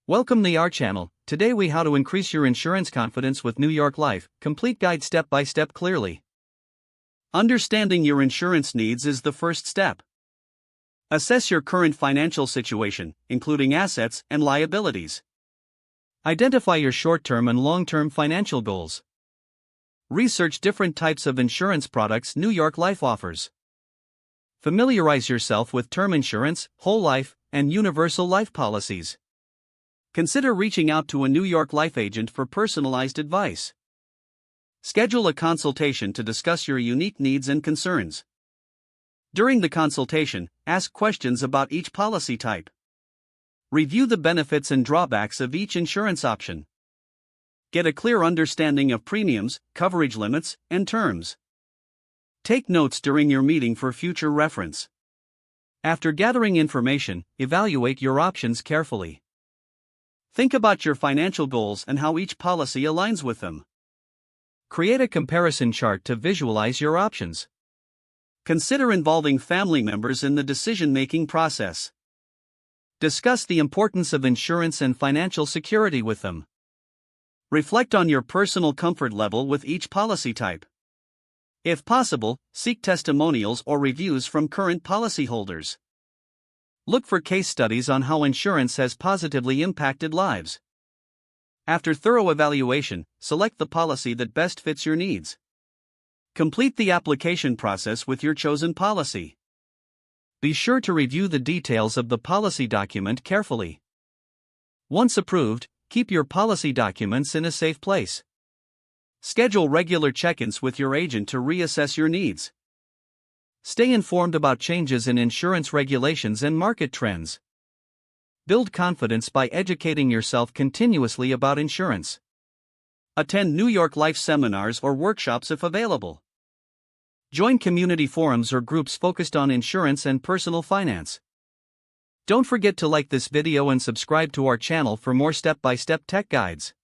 Welcome to our channel. Today we how to increase your insurance confidence with New York Life. Complete guide step by step clearly. Understanding your insurance needs is the first step. Assess your current financial situation, including assets and liabilities. Identify your short-term and long-term financial goals. Research different types of insurance products New York Life offers. Familiarize yourself with term insurance, whole life, and universal life policies. Consider reaching out to a New York Life agent for personalized advice. Schedule a consultation to discuss your unique needs and concerns. During the consultation, ask questions about each policy type. Review the benefits and drawbacks of each insurance option. Get a clear understanding of premiums, coverage limits, and terms. Take notes during your meeting for future reference. After gathering information, evaluate your options carefully. Think about your financial goals and how each policy aligns with them. Create a comparison chart to visualize your options. Consider involving family members in the decision-making process. Discuss the importance of insurance and financial security with them. Reflect on your personal comfort level with each policy type. If possible, seek testimonials or reviews from current policyholders. Look for case studies on how insurance has positively impacted lives. After thorough evaluation, select the policy that best fits your needs. Complete the application process with your chosen policy. Be sure to review the details of the policy document carefully. Once approved, keep your policy documents in a safe place. Schedule regular check-ins with your agent to reassess your needs. Stay informed about changes in insurance regulations and market trends. Build confidence by educating yourself continuously about insurance. Attend New York Life seminars or workshops if available. Join community forums or groups focused on insurance and personal finance. Don't forget to like this video and subscribe to our channel for more step-by-step tech guides.